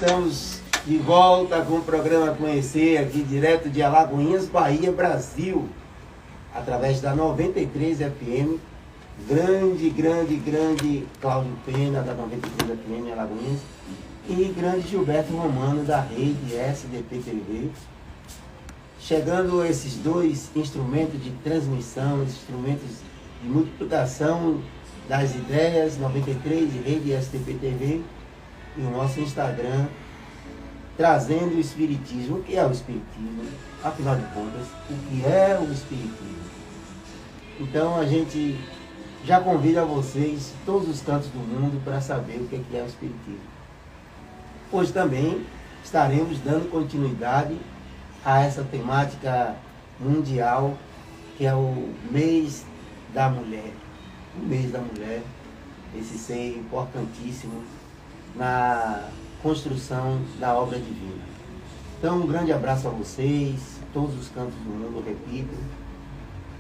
estamos de volta com o programa Conhecer, aqui direto de Alagoinhas, Bahia, Brasil, através da 93 FM. Grande Cláudio Pena, da 93 FM Alagoinhas, e grande Gilberto Romano, da rede SDP TV. Chegando esses dois instrumentos de transmissão, esses instrumentos de multiplicação das ideias, 93 e rede SDP TV, e o nosso Instagram, trazendo o Espiritismo. O que é o Espiritismo? Afinal de contas, o que é o Espiritismo? Então a gente já convida vocês, todos os cantos do mundo, para saber o que é o Espiritismo. Hoje também estaremos dando continuidade a essa temática mundial, que é o mês da mulher. O mês da mulher, esse ser importantíssimo na construção da obra divina. Então, um grande abraço a vocês, todos os cantos do mundo, eu repito,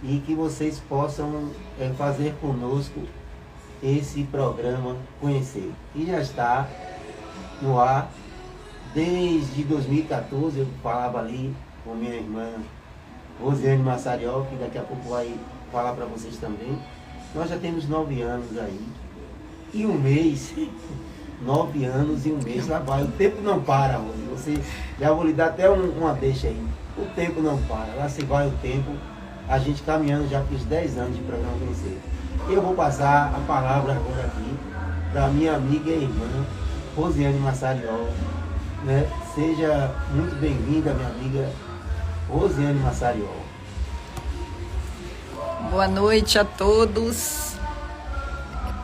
e que vocês possam fazer conosco esse programa Conhecer. E já está no ar desde 2014, eu falava ali com minha irmã Rosiane Massariol, que daqui a pouco vai falar para vocês também. Nós já temos 9 anos aí, e um mês, 9 anos e um mês, lá vai. O tempo não para, Rose. Você, já vou lhe dar até uma deixa aí. O tempo não para, lá se vai o tempo, a gente caminhando já para os 10 anos de programa Conhecer. Eu vou passar a palavra agora aqui para minha amiga e irmã Rosiane Massariol, né? Seja muito bem-vinda, minha amiga Rosiane Massariol. Boa noite a todos.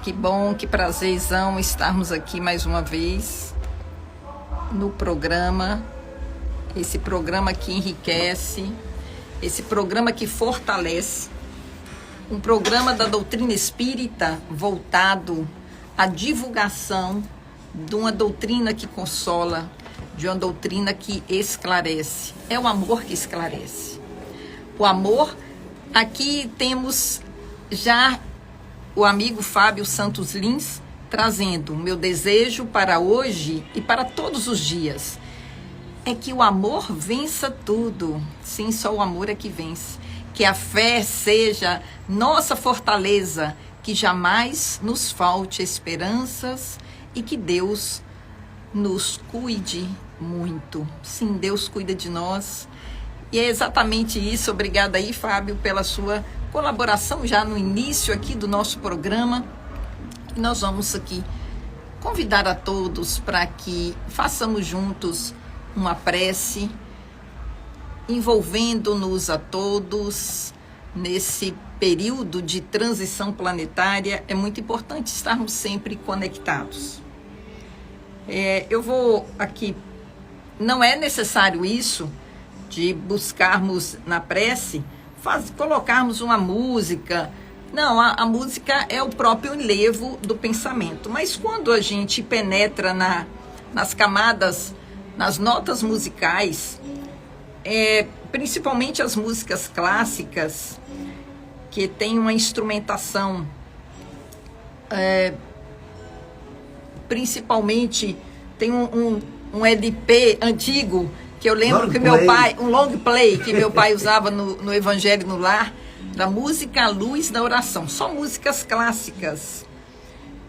Que bom, que prazerzão estarmos aqui mais uma vez no programa. Esse programa que enriquece, esse programa que fortalece, um programa da doutrina espírita voltado à divulgação de uma doutrina que consola, de uma doutrina que esclarece. É o amor que esclarece. O amor, aqui temos já o amigo Fábio Santos Lins trazendo o meu desejo para hoje e para todos os dias. É que o amor vença tudo. Sim, só o amor é que vence. Que a fé seja nossa fortaleza, que jamais nos falte esperanças e que Deus nos cuide muito. Sim, Deus cuida de nós. E é exatamente isso. Obrigada aí, Fábio, pela sua colaboração já no início aqui do nosso programa. E nós vamos aqui convidar a todos para que façamos juntos uma prece, envolvendo-nos a todos nesse período de transição planetária. É muito importante estarmos sempre conectados. Eu vou aqui, não é necessário isso de buscarmos na prece, colocarmos uma música. Não, a música é o próprio enlevo do pensamento. Mas quando a gente penetra nas camadas, nas notas musicais, principalmente as músicas clássicas, que tem uma instrumentação, principalmente tem um LP antigo, que eu lembro que meu pai, um long play que meu pai usava no Evangelho no Lar, da música à luz da oração, só músicas clássicas.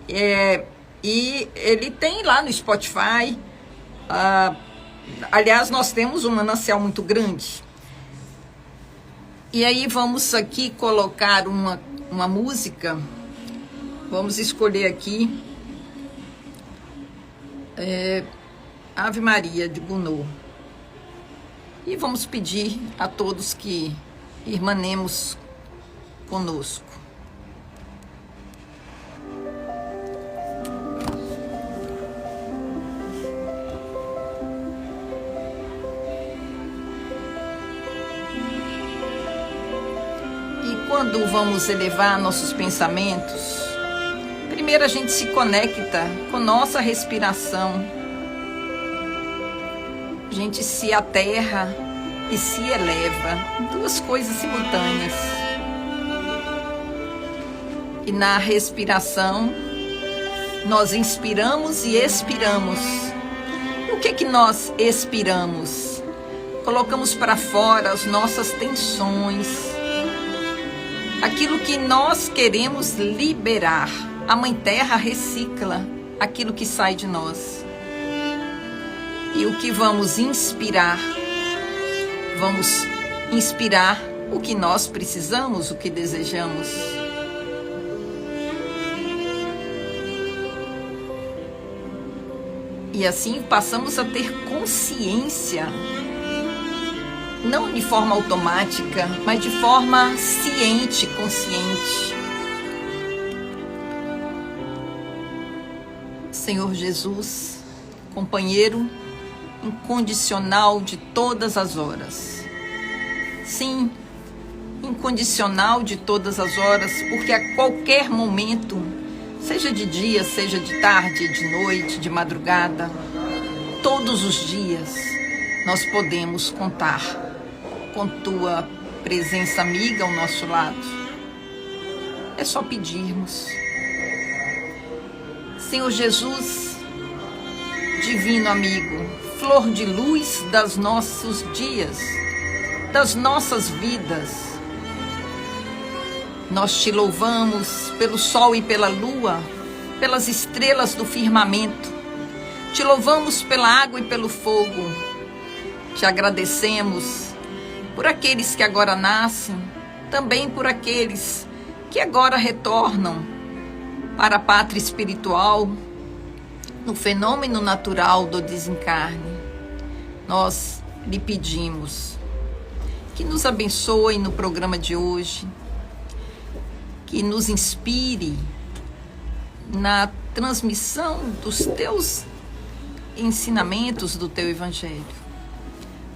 E ele tem lá no Spotify. Aliás, nós temos um manancial muito grande. E aí vamos aqui colocar uma música. Vamos escolher aqui Ave Maria, de Gounod. E vamos pedir a todos que irmanemos conosco. E quando vamos elevar nossos pensamentos, primeiro a gente se conecta com nossa respiração. A gente se aterra e se eleva, duas coisas simultâneas. E na respiração, nós inspiramos e expiramos. O que é que nós expiramos? Colocamos para fora as nossas tensões, aquilo que nós queremos liberar. A Mãe Terra recicla aquilo que sai de nós. E o que vamos inspirar? Vamos inspirar o que nós precisamos, o que desejamos. E assim passamos a ter consciência, não de forma automática, mas de forma ciente, consciente. Senhor Jesus, companheiro incondicional de todas as horas. Sim, incondicional de todas as horas, porque a qualquer momento, seja de dia, seja de tarde, de noite, de madrugada, todos os dias, nós podemos contar com Tua presença amiga ao nosso lado. É só pedirmos. Senhor Jesus, divino amigo, flor de luz das nossos dias, das nossas vidas, nós te louvamos pelo sol e pela lua, pelas estrelas do firmamento, te louvamos pela água e pelo fogo, te agradecemos por aqueles que agora nascem, também por aqueles que agora retornam para a pátria espiritual, no fenômeno natural do desencarne. Nós lhe pedimos que nos abençoe no programa de hoje, que nos inspire na transmissão dos teus ensinamentos, do teu evangelho.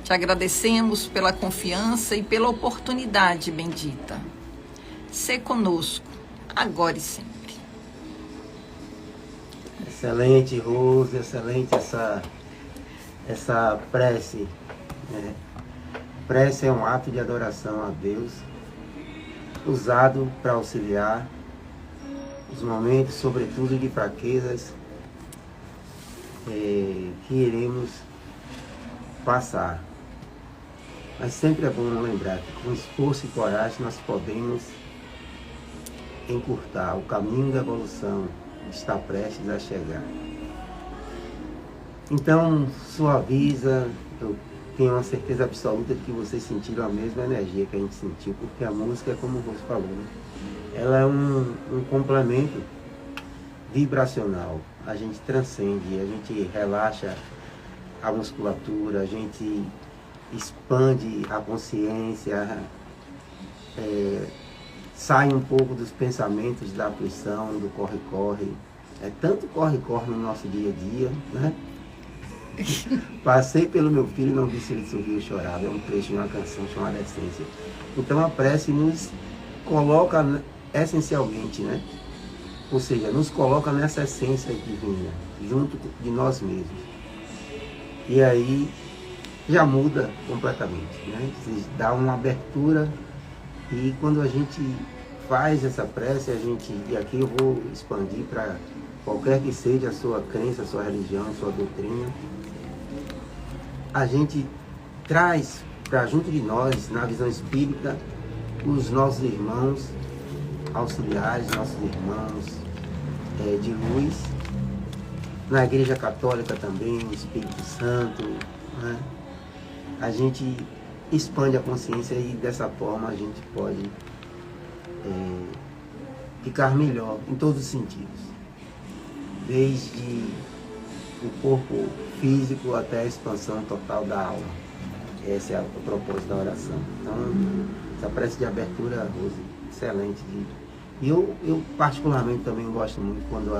Te agradecemos pela confiança e pela oportunidade bendita. Sê conosco, agora e sempre. Excelente, Rose, excelente essa prece. Prece é um ato de adoração a Deus, usado para auxiliar os momentos, sobretudo de fraquezas, que iremos passar. Mas sempre é bom lembrar que com esforço e coragem nós podemos encurtar o caminho da evolução que está prestes a chegar. Então, suaviza. Eu tenho uma certeza absoluta de que vocês sentiram a mesma energia que a gente sentiu, porque a música é como você falou, né? Ela é um complemento vibracional. A gente transcende, a gente relaxa a musculatura, a gente expande a consciência, sai um pouco dos pensamentos da aflição, do corre-corre. É tanto corre-corre no nosso dia a dia, né? Passei pelo meu filho e não vi se ele sorriu ou chorava. É um trecho de uma canção chamada Essência. Então a prece nos coloca essencialmente, né? Ou seja, nos coloca nessa essência divina, junto de nós mesmos. E aí já muda completamente, né? Dá uma abertura. E quando a gente faz essa prece, e aqui eu vou expandir para qualquer que seja a sua crença, a sua religião, a sua doutrina, a gente traz para junto de nós, na visão espírita, os nossos irmãos auxiliares, nossos irmãos de luz, na Igreja Católica também, o Espírito Santo, né? A gente expande a consciência e dessa forma a gente pode ficar melhor em todos os sentidos, desde o corpo físico até a expansão total da alma. Esse é o propósito da oração. Então, essa prece de abertura, Rose, excelente. E eu particularmente também gosto muito quando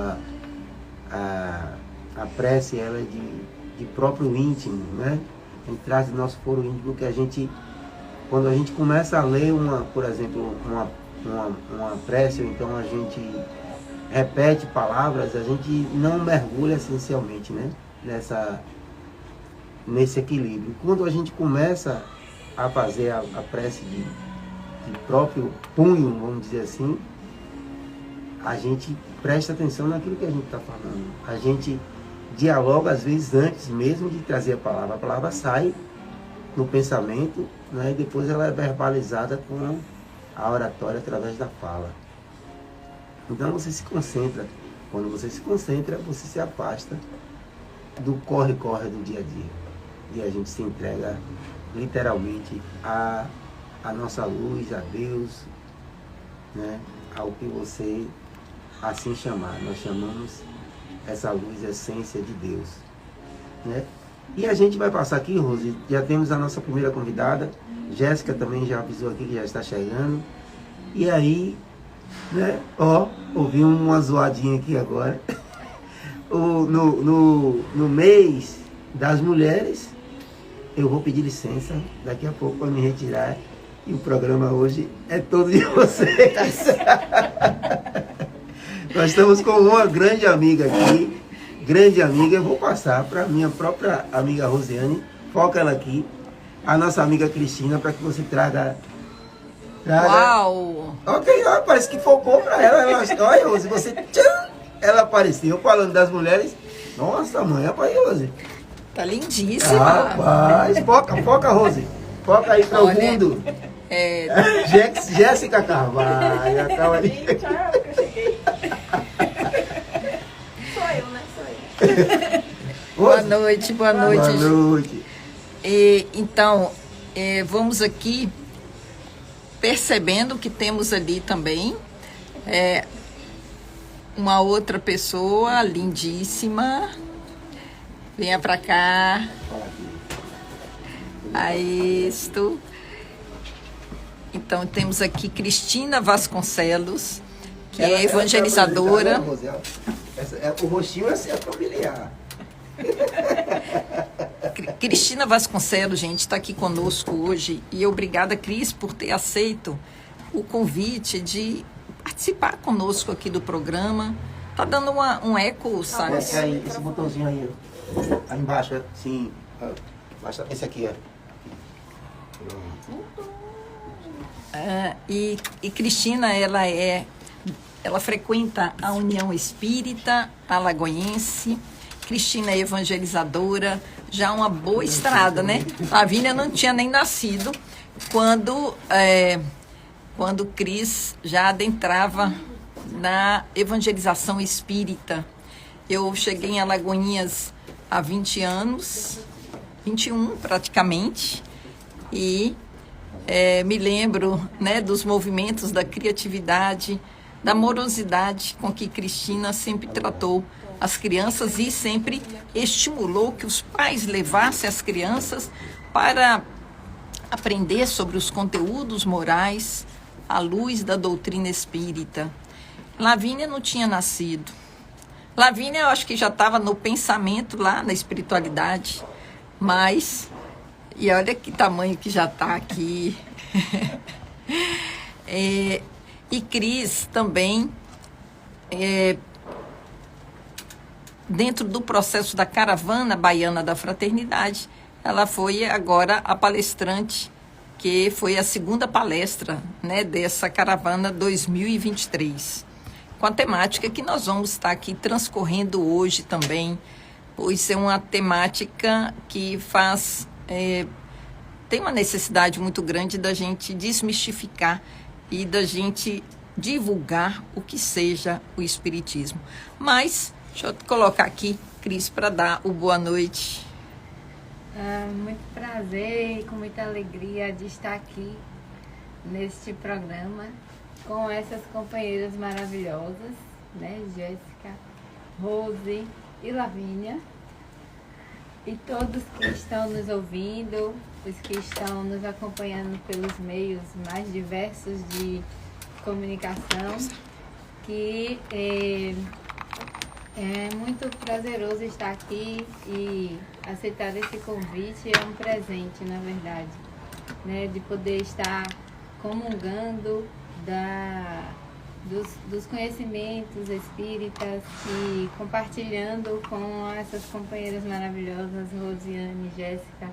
a prece ela é de próprio íntimo, né? A gente traz do nosso foro íntimo, que a gente, quando a gente começa a ler por exemplo, uma prece, ou então a gente repete palavras, a gente não mergulha essencialmente, né? Nesse equilíbrio. Quando a gente começa a fazer a prece de próprio punho, vamos dizer assim, a gente presta atenção naquilo que a gente está falando. A gente dialoga às vezes antes mesmo de trazer a palavra sai no pensamento, né, e depois ela é verbalizada com a oratória através da fala. Então você se concentra. Quando você se concentra, você se afasta do corre-corre do dia a dia. E a gente se entrega literalmente a nossa luz, a Deus, né, ao que você assim chamar. Nós chamamos essa luz essência de Deus, né? E a gente vai passar aqui, Rose, já temos a nossa primeira convidada, Jéssica também já avisou aqui que já está chegando. E aí, né, ouvi uma zoadinha aqui agora. No mês das mulheres, eu vou pedir licença daqui a pouco para me retirar. E o programa hoje é todo de vocês. Nós estamos com uma grande amiga aqui. Grande amiga, eu vou passar para a minha própria amiga Rosiane. Foca ela aqui. A nossa amiga Cristina, para que você traga. Uau! Ok, parece que focou para ela. Olha, Rose, você. Tchan, ela apareceu falando das mulheres. Nossa, mãe, rapaz, Rose. Tá lindíssima. Rapaz, foca, Rose. Foca aí para o mundo. Jéssica Carvalho, calma ali. Gente, olha que eu cheguei. Sou eu, né? Sou eu. Boa noite, boa noite. Boa noite. Então, vamos aqui percebendo que temos ali também uma outra pessoa lindíssima. Venha pra cá. Aí, isto. Então, temos aqui Cristina Vasconcelos, que é evangelizadora. O rostinho é familiar. Cristina Vasconcelos, gente, está aqui conosco hoje. E obrigada, Cris, por ter aceito o convite de participar conosco aqui do programa. Tá dando um eco, sabe? Aí, esse botãozinho aí, aí embaixo, sim. Esse aqui, ó. E Cristina, ela frequenta a União Espírita Alagoense. Cristina é evangelizadora, já uma boa estrada, né? Lavínia não tinha nem nascido quando Cris já adentrava na evangelização espírita. Eu cheguei em Alagoinhas há 20 anos, 21 praticamente, e me lembro, né, dos movimentos da criatividade, da amorosidade com que Cristina sempre tratou as crianças e sempre estimulou que os pais levassem as crianças para aprender sobre os conteúdos morais à luz da doutrina espírita. Lavínia não tinha nascido. Lavínia, eu acho que já estava no pensamento lá, na espiritualidade, mas... E olha que tamanho que já está aqui. E Cris também, dentro do processo da Caravana Baiana da Fraternidade, ela foi agora a palestrante, que foi a segunda palestra, né, dessa Caravana 2023, com a temática que nós vamos estar aqui transcorrendo hoje também, pois é uma temática que tem uma necessidade muito grande da gente desmistificar e da gente divulgar o que seja o Espiritismo. Mas, deixa eu colocar aqui, Cris, para dar o boa noite. Muito prazer e com muita alegria de estar aqui neste programa com essas companheiras maravilhosas, né? Jéssica, Rose e Lavínia. E todos que estão nos ouvindo, os que estão nos acompanhando pelos meios mais diversos de comunicação, que é muito prazeroso estar aqui e aceitar esse convite. É um presente, na verdade, né, de poder estar comungando dos conhecimentos espíritas e compartilhando com essas companheiras maravilhosas, Rosiane, Jéssica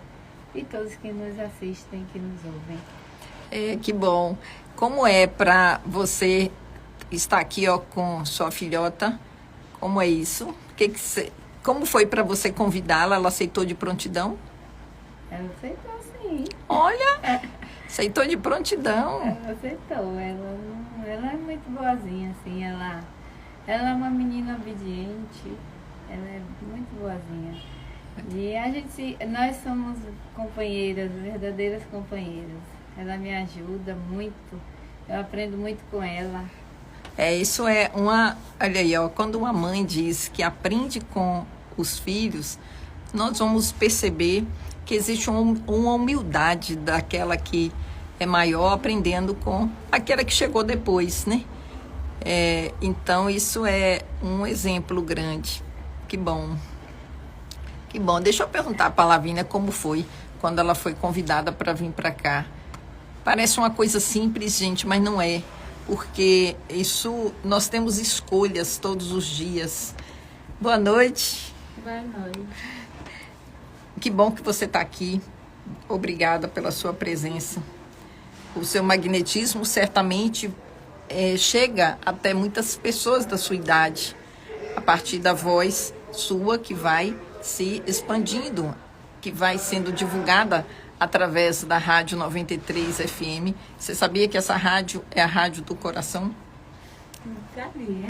e todos que nos assistem, que nos ouvem. Que bom. Como é para você estar aqui com sua filhota? Como é isso? como foi para você convidá-la? Ela aceitou de prontidão? Ela aceitou, sim. Olha, aceitou de prontidão. Ela aceitou. Ela é muito boazinha, assim. Ela é uma menina obediente. Ela é muito boazinha. E nós somos companheiras, verdadeiras companheiras. Ela me ajuda muito. Eu aprendo muito com ela. Isso é uma... Olha aí, ó, quando uma mãe diz que aprende com os filhos, nós vamos perceber que existe uma humildade daquela que é maior aprendendo com aquela que chegou depois, né? Então, isso é um exemplo grande. Que bom. Que bom. Deixa eu perguntar para a Lavínia como foi quando ela foi convidada para vir para cá. Parece uma coisa simples, gente, mas não é. Porque nós temos escolhas todos os dias. Boa noite. Boa noite. Que bom que você está aqui. Obrigada pela sua presença. O seu magnetismo certamente chega até muitas pessoas da sua idade, a partir da voz sua que vai se expandindo, que vai sendo divulgada através da Rádio 93 FM. Você sabia que essa rádio é a rádio do coração? Não sabia.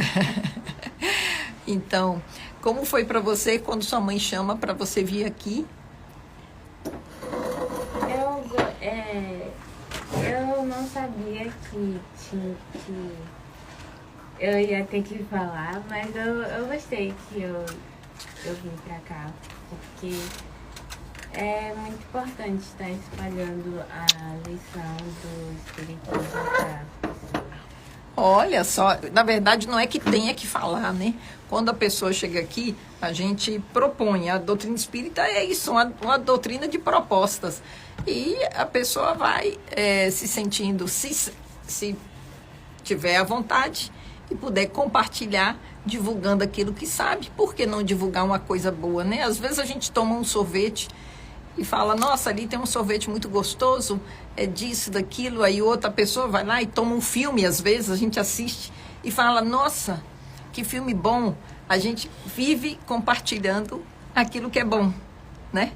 Então, como foi para você quando sua mãe chama para você vir aqui? Eu não sabia que eu ia ter que falar, mas eu gostei que eu vim pra cá, porque é muito importante estar espalhando a lição do Espiritismo para as pessoas. Olha só, na verdade não é que tenha que falar, né? Quando a pessoa chega aqui, a gente propõe. A doutrina espírita é isso, uma doutrina de propostas. E a pessoa vai se sentindo, se tiver a vontade e puder compartilhar, divulgando aquilo que sabe. Por que não divulgar uma coisa boa, né? Às vezes a gente toma um sorvete e fala, nossa, ali tem um sorvete muito gostoso, é disso, daquilo, aí outra pessoa vai lá e toma um filme, às vezes a gente assiste e fala, nossa, que filme bom. A gente vive compartilhando aquilo que é bom, né?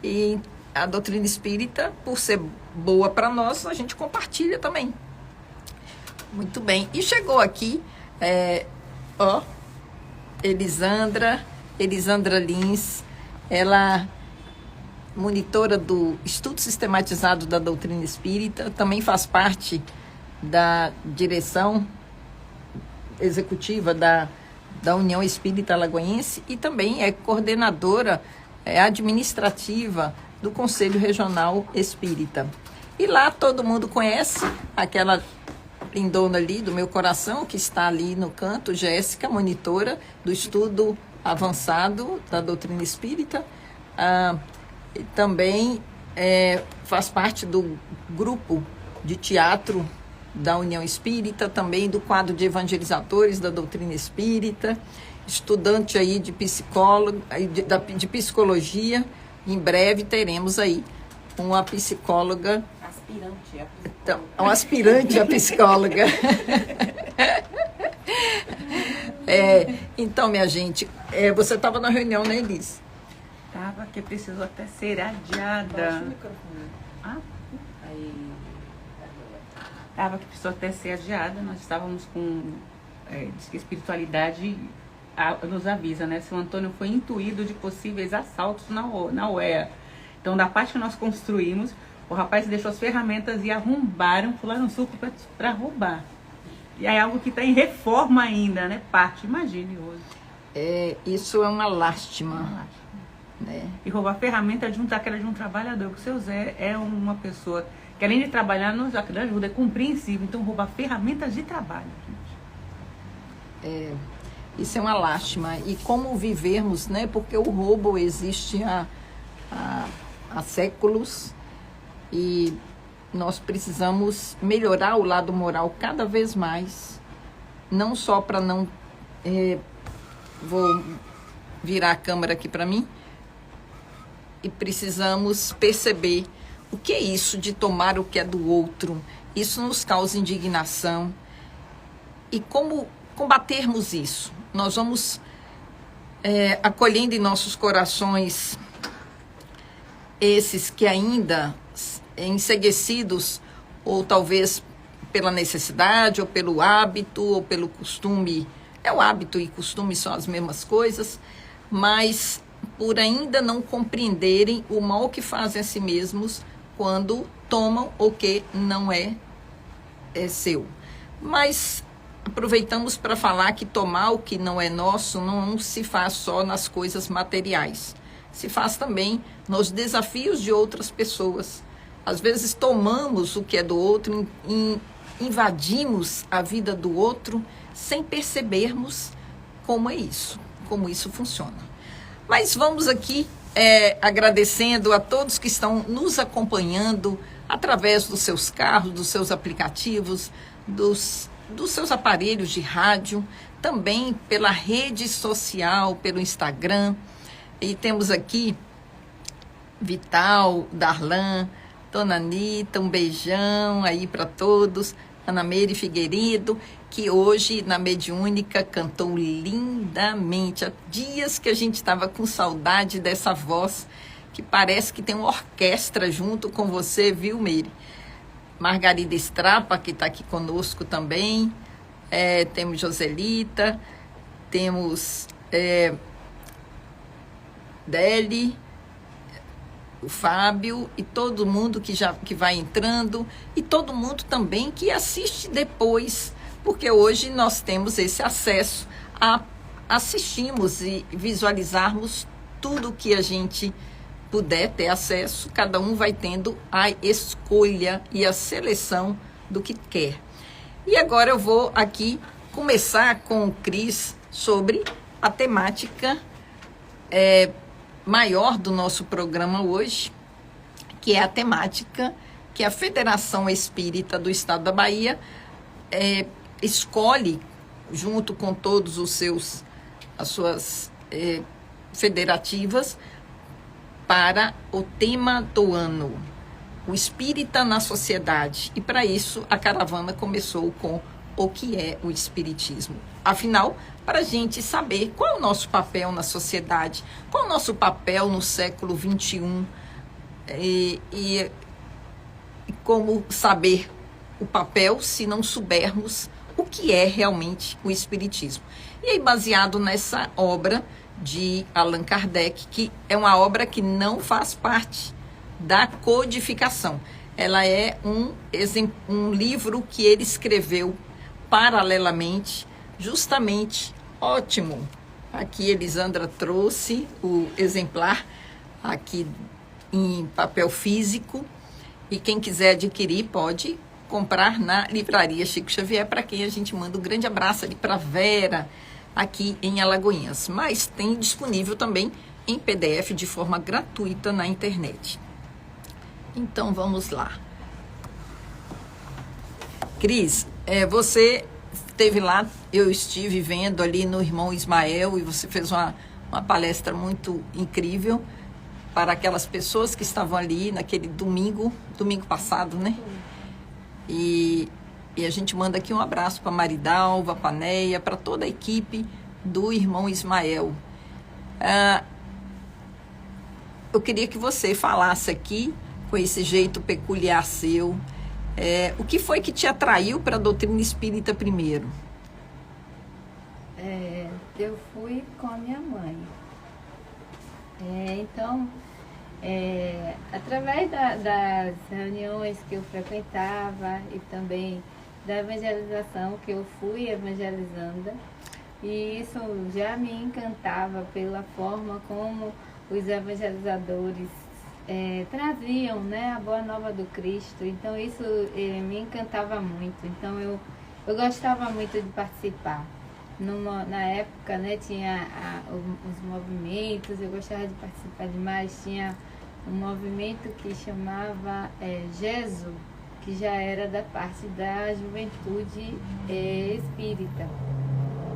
E a doutrina espírita, por ser boa para nós, a gente compartilha também. Muito bem. E chegou aqui, Elisandra Lins, ela monitora do Estudo Sistematizado da Doutrina Espírita, também faz parte da direção executiva da União Espírita Alagoense e também é coordenadora administrativa do Conselho Regional Espírita. E lá todo mundo conhece aquela lindona ali do meu coração, que está ali no canto, Jéssica, monitora do Estudo Avançado da Doutrina Espírita. Também faz parte do grupo de teatro da União Espírita, também do quadro de evangelizadores da doutrina espírita, estudante aí de psicologia. Em breve teremos aí uma psicóloga. Um aspirante a psicóloga. Então, minha gente, você estava na reunião, né, Elis? Estava, que precisou até ser adiada. Estava que precisou até ser adiada. Nós estávamos com... diz que a espiritualidade nos avisa, né? Seu Antônio foi intuído de possíveis assaltos na UEA. Então, da parte que nós construímos, o rapaz deixou as ferramentas e arrombaram, pularam no suco para roubar. E é algo que está em reforma ainda, né? Imagine hoje. Isso é uma lástima. Né? E roubar ferramenta daquela de um trabalhador, porque o seu Zé é uma pessoa que, além de trabalhar, nos ajuda, é compreensível. Então, roubar ferramentas de trabalho, gente. Isso é uma lástima. E como vivermos, né? Porque o roubo existe há séculos e nós precisamos melhorar o lado moral cada vez mais, não só para não... vou virar a câmera aqui para mim. E precisamos perceber o que é isso de tomar o que é do outro. Isso nos causa indignação. E como combatermos isso? Nós vamos acolhendo em nossos corações esses que ainda enceguecidos, ou talvez pela necessidade, ou pelo hábito, ou pelo costume. O hábito e costume são as mesmas coisas, mas por ainda não compreenderem o mal que fazem a si mesmos quando tomam o que não é seu. Mas aproveitamos para falar que tomar o que não é nosso não se faz só nas coisas materiais, se faz também nos desafios de outras pessoas. Às vezes tomamos o que é do outro, invadimos a vida do outro sem percebermos como isso funciona. Mas vamos aqui agradecendo a todos que estão nos acompanhando através dos seus carros, dos seus aplicativos, dos seus aparelhos de rádio, também pela rede social, pelo Instagram. E temos aqui Vital, Darlan, Dona Anitta, um beijão aí para todos. Ana Meire Figueiredo, que hoje na Mediúnica cantou lindamente. Há dias que a gente estava com saudade dessa voz, que parece que tem uma orquestra junto com você, viu, Meire? Margarida Strapa, que está aqui conosco também. Temos Joselita, temos Deli, o Fábio e todo mundo que vai entrando, e todo mundo também que assiste depois, porque hoje nós temos esse acesso a assistirmos e visualizarmos tudo que a gente puder ter acesso. Cada um vai tendo a escolha e a seleção do que quer. E agora eu vou aqui começar com o Cris sobre a temática maior do nosso programa hoje, que é a temática que a Federação Espírita do Estado da Bahia escolhe, junto com todos as suas federativas, para o tema do ano, o espírita na sociedade. E para isso a caravana começou com o que é o espiritismo. Afinal, para a gente saber qual é o nosso papel na sociedade, qual é o nosso papel no século XXI, e como saber o papel se não soubermos o que é realmente o espiritismo. E aí, baseado nessa obra de Allan Kardec, que é uma obra que não faz parte da codificação. Ela é um livro que ele escreveu paralelamente, justamente, ótimo. Aqui Elisandra trouxe o exemplar aqui em papel físico, e quem quiser adquirir pode comprar na Livraria Chico Xavier, para quem a gente manda um grande abraço ali para Vera, aqui em Alagoinhas. Mas tem disponível também em PDF de forma gratuita na internet. Então vamos lá. Cris, você esteve lá, eu estive vendo ali no Irmão Ismael, e você fez uma palestra muito incrível para aquelas pessoas que estavam ali naquele domingo passado, né? E a gente manda aqui um abraço para Maridalva, para Neia, para toda a equipe do Irmão Ismael. Eu queria que você falasse aqui, com esse jeito peculiar seu, o que foi que te atraiu para a doutrina espírita primeiro? Eu fui com a minha mãe. Então, através das reuniões que eu frequentava e também da evangelização que eu fui evangelizando, e isso já me encantava pela forma como os evangelizadores traziam, né, a boa nova do Cristo. Então isso me encantava muito. Então eu gostava muito de participar. Na época, né, tinha os movimentos, eu gostava de participar demais. Tinha um movimento que chamava Jesus, que já era da parte da juventude espírita.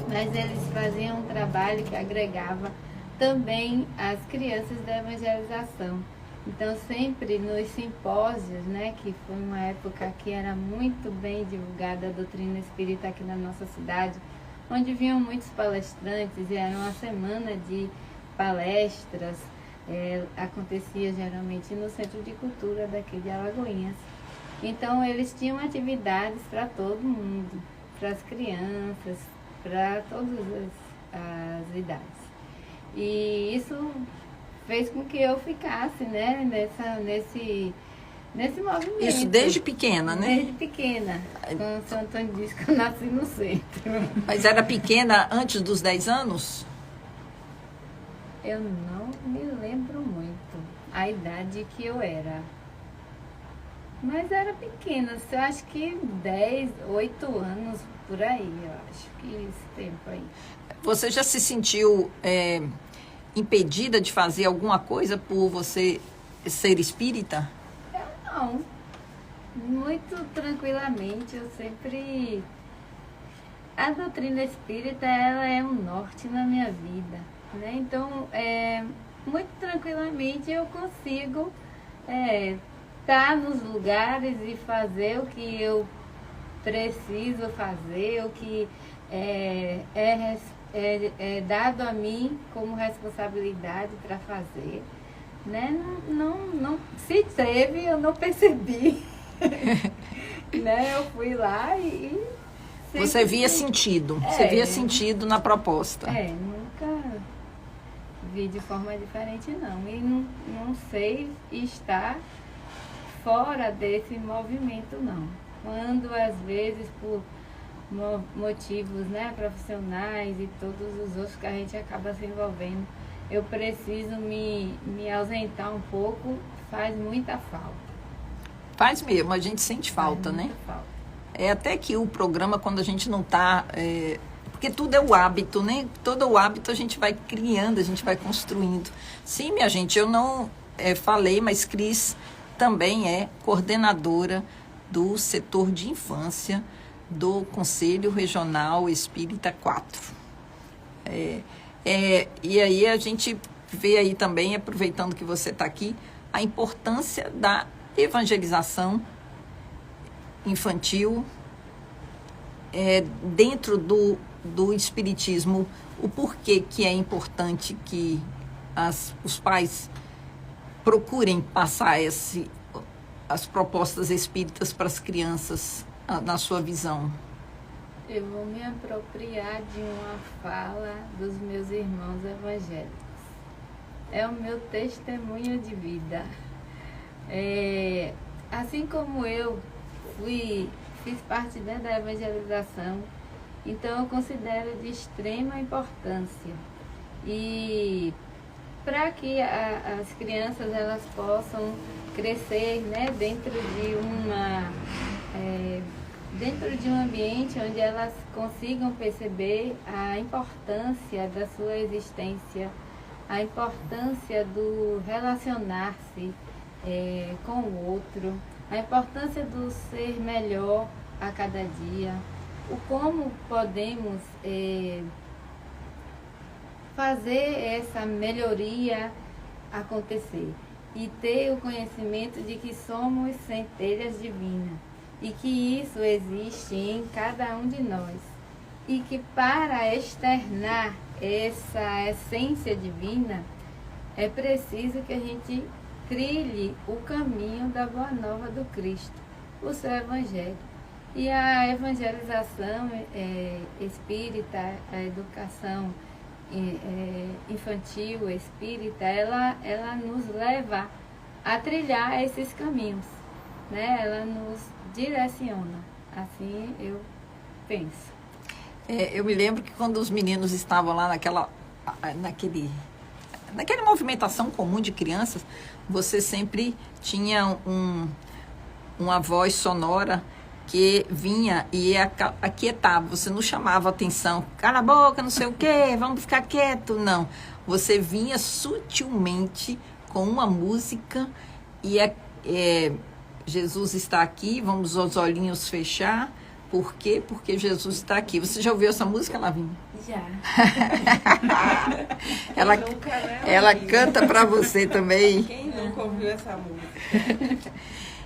Mas eles faziam um trabalho que agregava também as crianças da evangelização. Então, sempre nos simpósios, né, que foi uma época que era muito bem divulgada a doutrina espírita aqui na nossa cidade, onde vinham muitos palestrantes, e era uma semana de palestras, acontecia geralmente no Centro de Cultura daqui de Alagoinhas. Então eles tinham atividades para todo mundo, para as crianças, para todas as idades. E isso fez com que eu ficasse, né, nesse movimento. Isso desde pequena, né? Desde pequena. Como o São Antônio disse que eu nasci no centro. Mas era pequena antes dos 10 anos? Eu não me lembro muito a idade que eu era. Mas era pequena, eu acho que 10, 8 anos por aí, eu acho que esse tempo aí. Você já se sentiu impedida de fazer alguma coisa por você ser espírita? Eu não. Muito tranquilamente, eu sempre... A doutrina espírita, ela é um norte na minha vida, né? Então, muito tranquilamente eu consigo estar nos lugares e fazer o que eu preciso fazer, o que é dado a mim como responsabilidade para fazer, né? Não, se teve, eu não percebi, né? Eu fui lá e você via sentido, você via sentido na proposta. Nunca vi de forma diferente, não. E não sei estar fora desse movimento, não. Quando, às vezes, por motivos, né, profissionais e todos os outros que a gente acaba se envolvendo, eu preciso me ausentar um pouco, faz muita falta. Faz mesmo, a gente sente falta, né? Falta. Até que o programa, quando a gente não está... porque tudo é o hábito, né? Todo o hábito a gente vai criando, a gente vai construindo. Sim, minha gente, eu não falei, mas Cris também é coordenadora do setor de infância do Conselho Regional Espírita 4. E aí a gente vê aí também, aproveitando que você está aqui, a importância da evangelização infantil dentro do espiritismo, o porquê que é importante que os pais procurem passar as propostas espíritas para as crianças, na sua visão. Eu vou me apropriar de uma fala dos meus irmãos evangélicos. É o meu testemunho de vida. Assim como eu fiz parte, né, da evangelização, então eu considero de extrema importância. E para que as crianças elas possam crescer, né, dentro de um ambiente onde elas consigam perceber a importância da sua existência, a importância do relacionar-se com o outro, a importância do ser melhor a cada dia, o como podemos fazer essa melhoria acontecer e ter o conhecimento de que somos centelhas divinas e que isso existe em cada um de nós e que para externar essa essência divina é preciso que a gente trilhe o caminho da Boa Nova do Cristo, o seu Evangelho. E a evangelização espírita, a educação infantil, espírita, ela nos leva a trilhar esses caminhos, né? Ela nos direciona, assim eu penso. Eu me lembro que quando os meninos estavam lá naquela movimentação comum de crianças, você sempre tinha uma voz sonora que vinha e aquietava. Você não chamava atenção, cala a boca, não sei o quê, vamos ficar quieto, não. Você vinha sutilmente com uma música e Jesus está aqui, vamos os olhinhos fechar. Por quê? Porque Jesus está aqui. Você já ouviu essa música, Lavínia? Já. Ela canta para você também. Quem nunca ouviu essa música?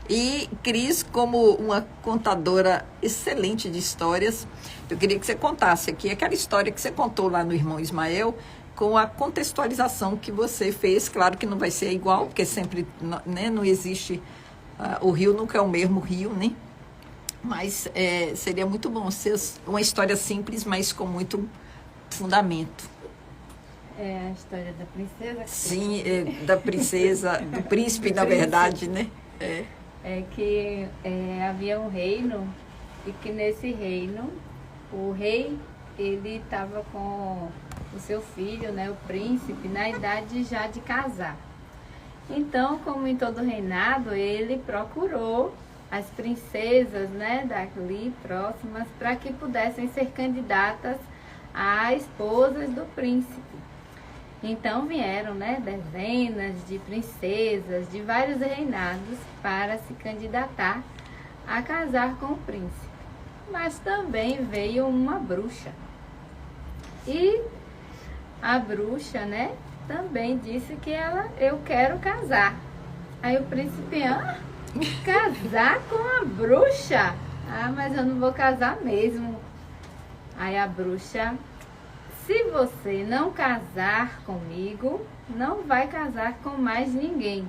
E Cris, como uma contadora excelente de histórias, eu queria que você contasse aqui aquela história que você contou lá no Irmão Ismael, com a contextualização que você fez. Claro que não vai ser igual, porque sempre, né, não existe, o rio nunca é o mesmo rio, né? Mas seria muito bom ser uma história simples, mas com muito fundamento. É a história da princesa. Sim, da princesa, do príncipe, na verdade, né? É que havia um reino, e que nesse reino, o rei, ele estava com o seu filho, né, o príncipe, na idade já de casar. Então, como em todo reinado, ele procurou as princesas, né, dali próximas, para que pudessem ser candidatas a esposas do príncipe. Então vieram, né, dezenas de princesas de vários reinados para se candidatar a casar com o príncipe. Mas também veio uma bruxa. E a bruxa, né, também disse que eu quero casar. Aí o príncipe, casar com a bruxa? Mas eu não vou casar mesmo. Aí a bruxa: se você não casar comigo, não vai casar com mais ninguém.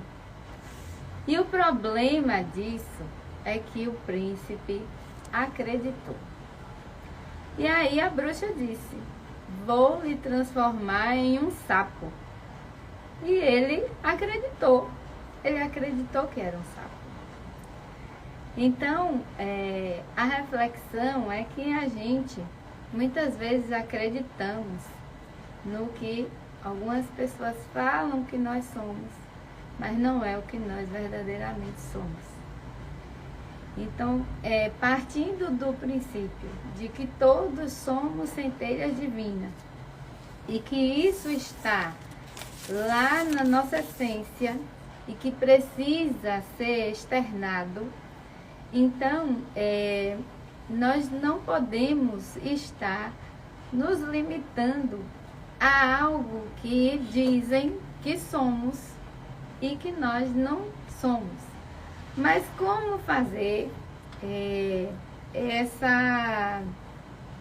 E o problema disso é que o príncipe acreditou. E aí a bruxa disse: vou lhe transformar em um sapo. E ele acreditou. Ele acreditou que era um sapo. Então, a reflexão é que a gente muitas vezes acreditamos no que algumas pessoas falam que nós somos, mas não é o que nós verdadeiramente somos. Então, partindo do princípio de que todos somos centelhas divinas e que isso está lá na nossa essência e que precisa ser externado, então, nós não podemos estar nos limitando a algo que dizem que somos e que nós não somos. Mas como fazer essa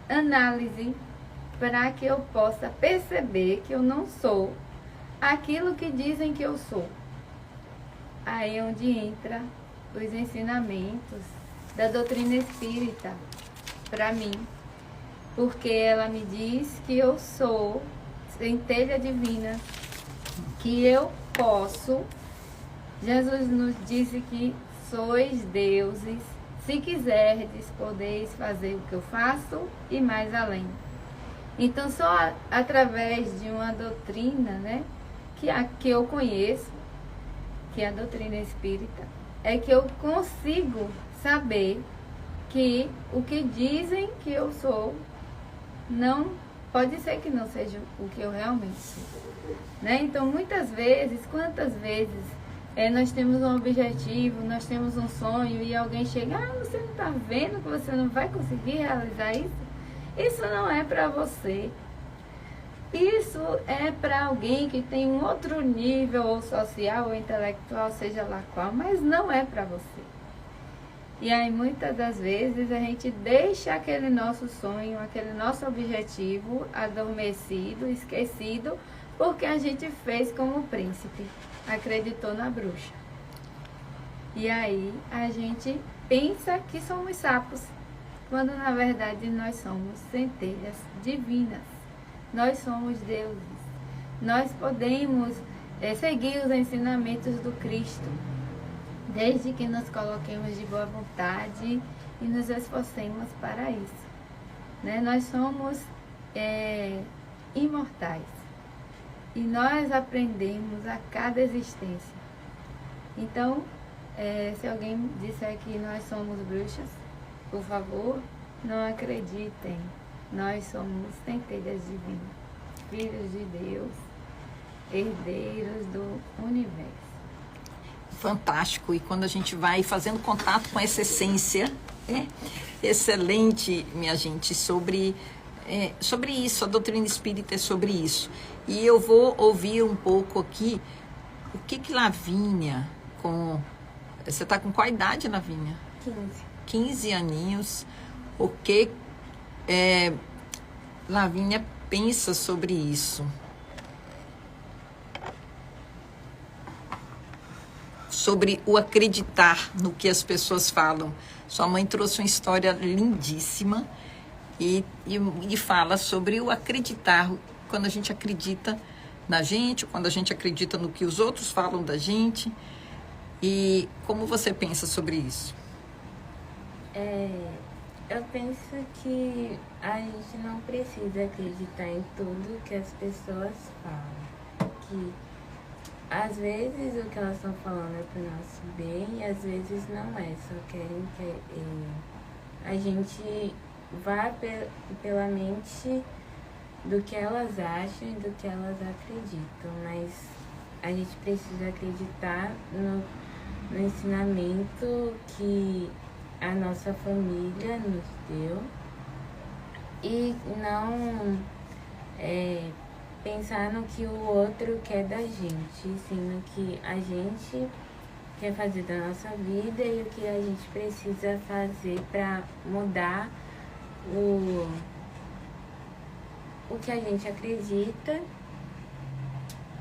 análise para que eu possa perceber que eu não sou aquilo que dizem que eu sou? Aí é onde entra os ensinamentos da doutrina espírita para mim, porque ela me diz que eu sou centelha divina, que eu posso. Jesus nos disse que sois deuses, se quiserdes, podeis fazer o que eu faço e mais além. Então, só através de uma doutrina, né, que eu conheço, que é a doutrina espírita, é que eu consigo saber que o que dizem que eu sou não pode ser que não seja o que eu realmente sou, né? Então, muitas vezes, quantas vezes nós temos um objetivo, nós temos um sonho e alguém chega: você não está vendo que você não vai conseguir realizar isso? Isso não é para você. Isso é para alguém que tem um outro nível, ou social, ou intelectual, seja lá qual, mas não é para você. E aí, muitas das vezes, a gente deixa aquele nosso sonho, aquele nosso objetivo adormecido, esquecido, porque a gente fez como o príncipe, acreditou na bruxa. E aí, a gente pensa que somos sapos, quando na verdade nós somos centelhas divinas. Nós somos deuses. Nós podemos seguir os ensinamentos do Cristo, desde que nos coloquemos de boa vontade e nos esforcemos para isso, né? Nós somos imortais e nós aprendemos a cada existência. Então, se alguém disser que nós somos bruxas, por favor, não acreditem. Nós somos centelhas divinas, filhos de Deus, herdeiros do universo. Fantástico. E quando a gente vai fazendo contato com essa essência, excelente, minha gente, sobre isso. A doutrina espírita é sobre isso. E eu vou ouvir um pouco aqui o que Lavínia, com Você está com qual idade, Lavínia? 15. 15 aninhos. O que Lavínia pensa sobre isso? Sobre o acreditar no que as pessoas falam. Sua mãe trouxe uma história lindíssima e fala sobre o acreditar, quando a gente acredita na gente, quando a gente acredita no que os outros falam da gente. E como você pensa sobre isso? Eu penso que a gente não precisa acreditar em tudo que as pessoas falam. Que às vezes o que elas estão falando é para o nosso bem e às vezes não é. Só querem que a gente vá pela mente do que elas acham e do que elas acreditam. Mas a gente precisa acreditar no ensinamento que a nossa família nos deu e não pensar no que o outro quer da gente, sim no que a gente quer fazer da nossa vida e o que a gente precisa fazer para mudar o que a gente acredita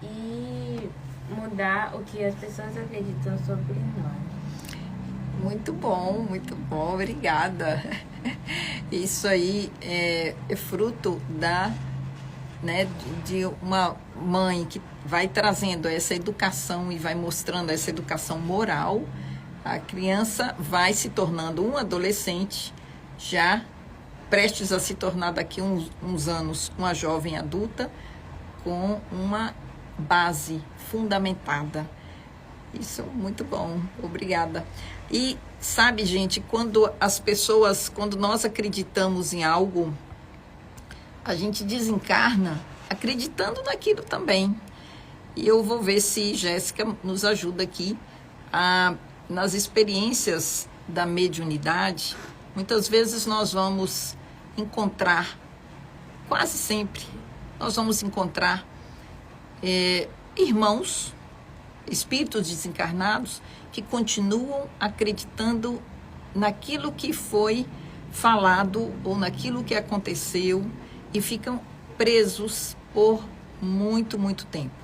e mudar o que as pessoas acreditam sobre nós. Muito bom, obrigada. Isso aí é fruto de uma mãe que vai trazendo essa educação e vai mostrando essa educação moral. A criança vai se tornando um adolescente, já prestes a se tornar daqui uns anos uma jovem adulta, com uma base fundamentada. Isso, muito bom, obrigada. E sabe, gente, quando nós acreditamos em algo, a gente desencarna acreditando naquilo também. E eu vou ver se Jéssica nos ajuda aqui nas experiências da mediunidade. Muitas vezes nós vamos encontrar, quase sempre, nós vamos encontrar irmãos, espíritos desencarnados, que continuam acreditando naquilo que foi falado ou naquilo que aconteceu e ficam presos por muito, muito tempo.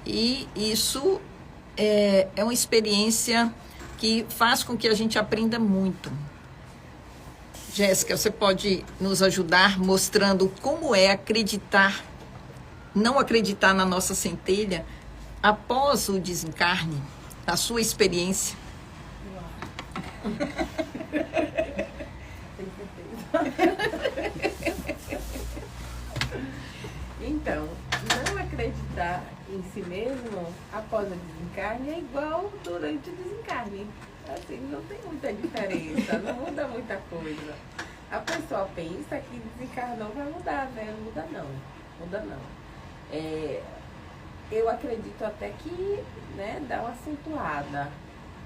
E isso é uma experiência que faz com que a gente aprenda muito. Jéssica, você pode nos ajudar mostrando como é acreditar, não acreditar na nossa centelha após o desencarne, na sua experiência? Então, não acreditar em si mesmo após o desencarne é igual durante o desencarne. Assim, não tem muita diferença, não muda muita coisa. A pessoa pensa que desencarnou vai mudar, né? Muda não. Eu acredito até que, né, dá uma acentuada.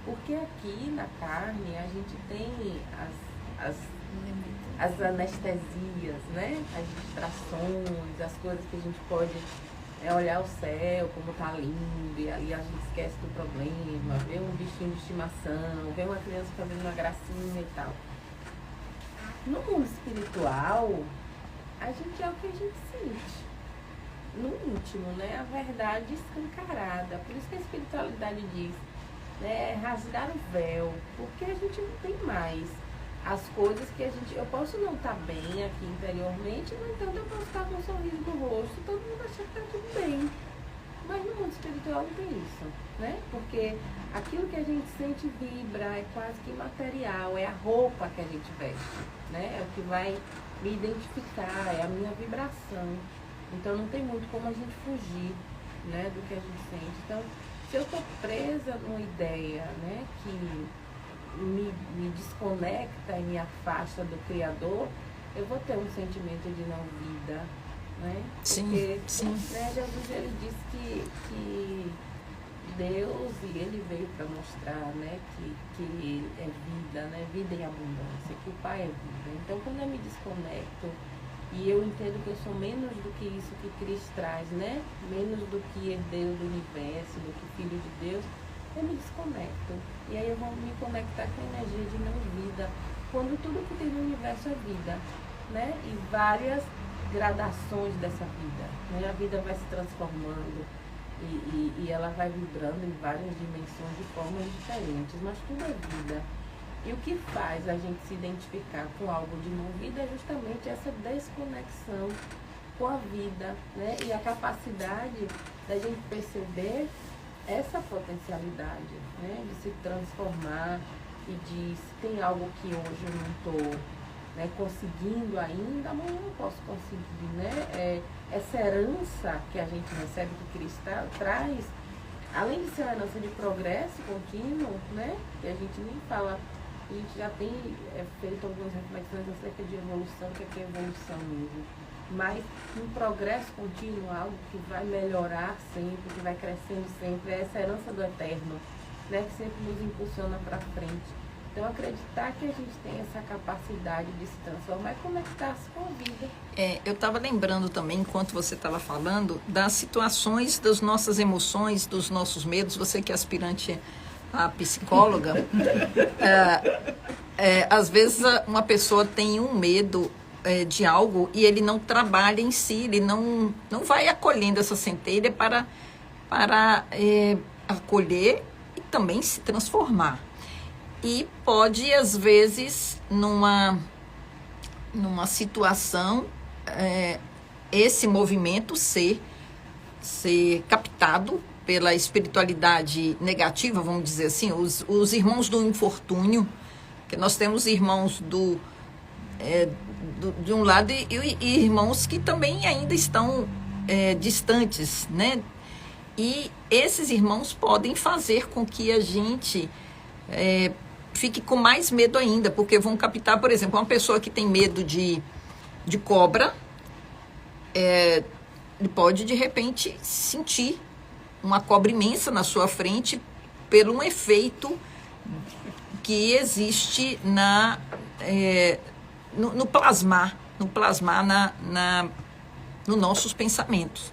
Porque aqui na carne a gente tem as anestesias, né? As distrações, as coisas que a gente pode olhar o céu, como tá lindo, e ali a gente esquece do problema, vê um bichinho de estimação, vê uma criança fazendo uma gracinha e tal. No mundo espiritual, a gente é o que a gente sente. No íntimo, né? A verdade escancarada. Por isso que a espiritualidade diz, né? Rasgar o véu, porque a gente não tem mais as coisas que eu posso não estar bem aqui interiormente, no entanto eu posso estar com um sorriso no rosto, todo mundo acha que está tudo bem. Mas no mundo espiritual não tem isso, né? Porque aquilo que a gente sente vibra, é quase que imaterial, é a roupa que a gente veste, né? É o que vai me identificar, é a minha vibração. Então não tem muito como a gente fugir, né, do que a gente sente. Então, se eu estou presa numa ideia, né, que me desconecta e me afasta do Criador, eu vou ter um sentimento de não vida, né? Porque, sim. Né, Jesus, ele disse que Deus, e ele veio para mostrar, né, que ele é vida, né, vida em abundância, que o Pai é vida. Então, quando eu me desconecto e eu entendo que eu sou menos do que isso que Cristo traz, né, menos do que herdeiro do universo, do que filho de Deus, eu me desconecto. E aí eu vou me conectar com a energia de não vida, quando tudo que tem no universo é vida, né? E várias gradações dessa vida, né? A vida vai se transformando e ela vai vibrando em várias dimensões de formas diferentes, mas tudo é vida. E o que faz a gente se identificar com algo de não vida é justamente essa desconexão com a vida, né? E a capacidade da gente perceber essa potencialidade, né? De se transformar e de, se tem algo que hoje eu não estou, né, conseguindo ainda, amanhã eu não posso conseguir, né? Essa herança que a gente recebe, que Cristo traz, além de ser uma herança de progresso contínuo, né? Que a gente nem fala, a gente já tem feito algumas reflexões acerca de evolução, que é evolução mesmo. Mas um progresso contínuo, algo que vai melhorar sempre, que vai crescendo sempre, é essa herança do eterno, né? Que sempre nos impulsiona para frente. Então, acreditar que a gente tem essa capacidade de se transformar e conectar-se com a vida. Eu estava lembrando também, enquanto você estava falando, das situações, das nossas emoções, dos nossos medos. Você que é aspirante a psicóloga, às vezes uma pessoa tem um medo de algo e ele não trabalha em si, ele não vai acolhendo essa centelha para acolher e também se transformar. E pode, às vezes, numa situação, esse movimento ser captado pela espiritualidade negativa, vamos dizer assim, os irmãos do infortúnio, que nós temos irmãos de um lado e irmãos que também ainda estão distantes, né? E esses irmãos podem fazer com que a gente fique com mais medo ainda, porque vão captar, por exemplo, uma pessoa que tem medo de cobra, ele pode, de repente, sentir uma cobra imensa na sua frente por um efeito que existe no plasmar nos nossos pensamentos.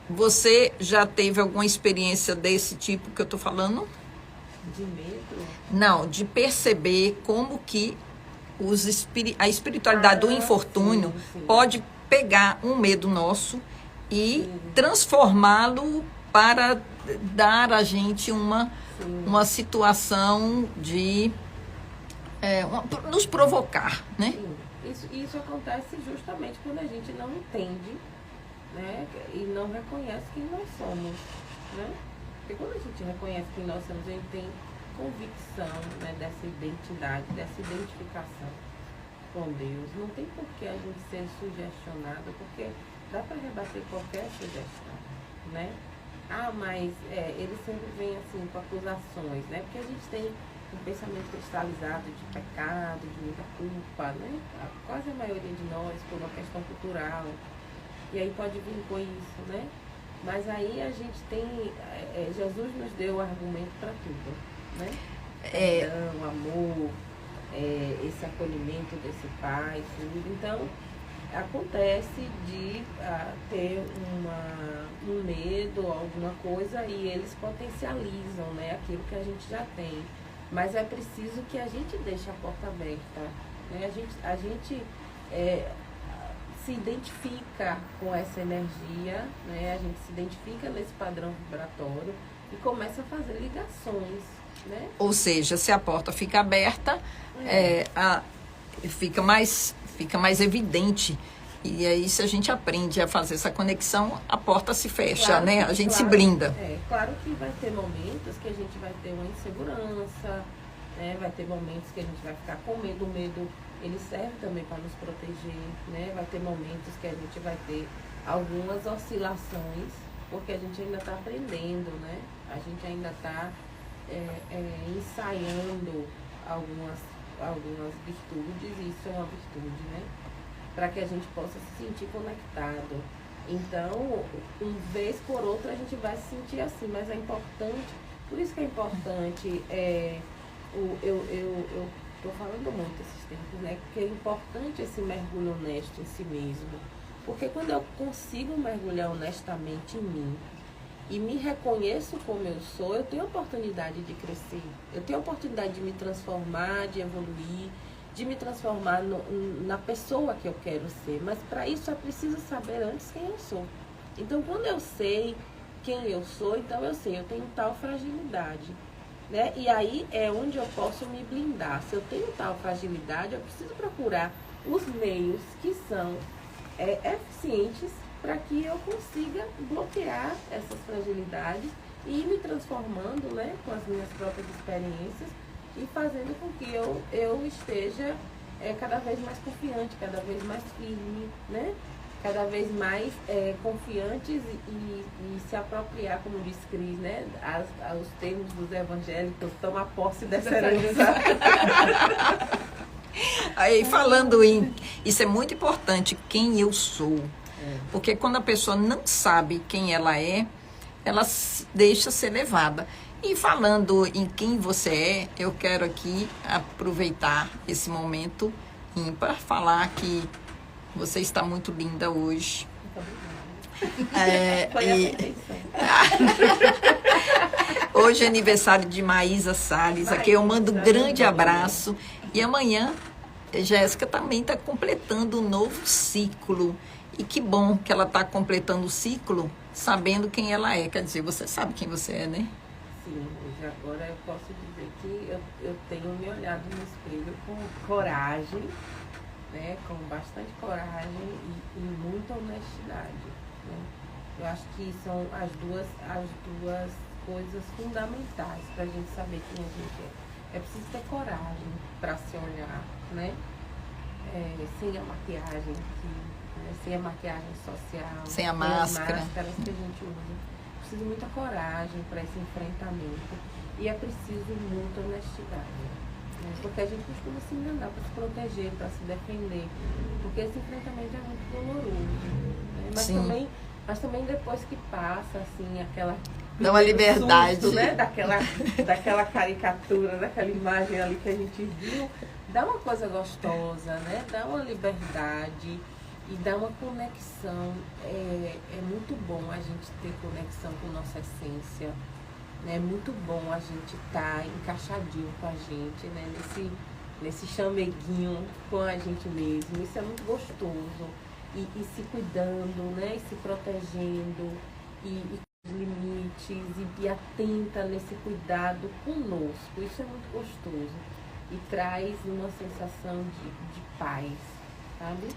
Você já teve alguma experiência desse tipo que eu estou falando? De medo? Não, de perceber como que a espiritualidade do infortúnio sim. pode pegar um medo nosso e transformá-lo para dar a gente uma situação de nos provocar, né? Sim. Isso acontece justamente quando a gente não entende, né? E não reconhece quem nós somos, né? Porque quando a gente reconhece quem nós somos, a gente tem convicção, né, dessa identidade, dessa identificação com Deus. Não tem por que a gente ser sugestionado, porque dá para rebater qualquer sugestão, né? Mas ele sempre vem assim com acusações, né? Porque a gente tem um pensamento cristalizado de pecado, de muita culpa, né? Quase a maioria de nós, por uma questão cultural. E aí pode vir com isso, né? Mas aí a gente tem, Jesus nos deu o argumento para tudo, né? Perdão, amor, esse acolhimento desse pai, tudo. Então, acontece de ter um medo, alguma coisa, e eles potencializam, né, aquilo que a gente já tem. Mas é preciso que a gente deixe a porta aberta, né? A gente se identifica com essa energia, né? A gente se identifica nesse padrão vibratório e começa a fazer ligações, né? Ou seja, se a porta fica aberta, fica mais evidente. E aí, se a gente aprende a fazer essa conexão, a porta se fecha, claro, né? A gente se blinda. Claro que vai ter momentos que a gente vai ter uma insegurança, né? Vai ter momentos que a gente vai ficar com medo. O medo, ele serve também para nos proteger, né? Vai ter momentos que a gente vai ter algumas oscilações, porque a gente ainda está aprendendo, né? A gente ainda está ensaiando algumas virtudes, e isso é uma virtude, né? Para que a gente possa se sentir conectado. Então, uma vez por outra, a gente vai se sentir assim, mas é importante, por isso que é importante, eu estou falando muito esses tempos, né? Porque é importante esse mergulho honesto em si mesmo. Porque quando eu consigo mergulhar honestamente em mim e me reconheço como eu sou, eu tenho a oportunidade de crescer. Eu tenho a oportunidade de me transformar, de evoluir, de me transformar na pessoa que eu quero ser. Mas para isso é preciso saber antes quem eu sou. Então, quando eu sei quem eu sou, então eu sei, eu tenho tal fragilidade, né? E aí é onde eu posso me blindar. Se eu tenho tal fragilidade, eu preciso procurar os meios que são eficientes para que eu consiga bloquear essas fragilidades e ir me transformando, né, com as minhas próprias experiências e fazendo com que eu esteja cada vez mais confiante, cada vez mais firme, né? Cada vez mais confiantes e se apropriar, como diz Cris, né, aos termos dos evangélicos, tomar posse dessa herança. Aí, falando em... Isso é muito importante, quem eu sou. Porque quando a pessoa não sabe quem ela se deixa ser levada. E falando em quem você é, eu quero aqui aproveitar esse momento para falar que você está muito linda hoje. Hoje é aniversário de Maísa Salles, a quem eu mando um grande abraço. E amanhã, Jéssica também está completando um novo ciclo. E que bom que ela está completando o ciclo sabendo quem ela é. Quer dizer, você sabe quem você é, né? Sim, hoje agora eu posso dizer que eu tenho me olhado no espelho com coragem, né? Com bastante coragem e muita honestidade, né? Eu acho que são as duas coisas fundamentais para a gente saber quem a gente é. É preciso ter coragem para se olhar, né? Sem a maquiagem sem a maquiagem social, sem a máscara, as máscaras que a gente usa. Precisa muita coragem para esse enfrentamento e é preciso muita honestidade, né? Porque a gente costuma se enganar para se proteger, para se defender, porque esse enfrentamento é muito doloroso, né? Mas também depois que passa assim aquela dá uma liberdade, susto, né? daquela caricatura, daquela imagem ali que a gente viu, dá uma coisa gostosa, né? Dá uma liberdade e dá uma conexão. É muito bom a gente ter conexão com nossa essência, né? É muito bom a gente estar encaixadinho com a gente, né? Nesse chameguinho com a gente mesmo. Isso é muito gostoso. E se cuidando, né? E se protegendo, e com limites, e atenta nesse cuidado conosco. Isso é muito gostoso. E traz uma sensação de paz, sabe?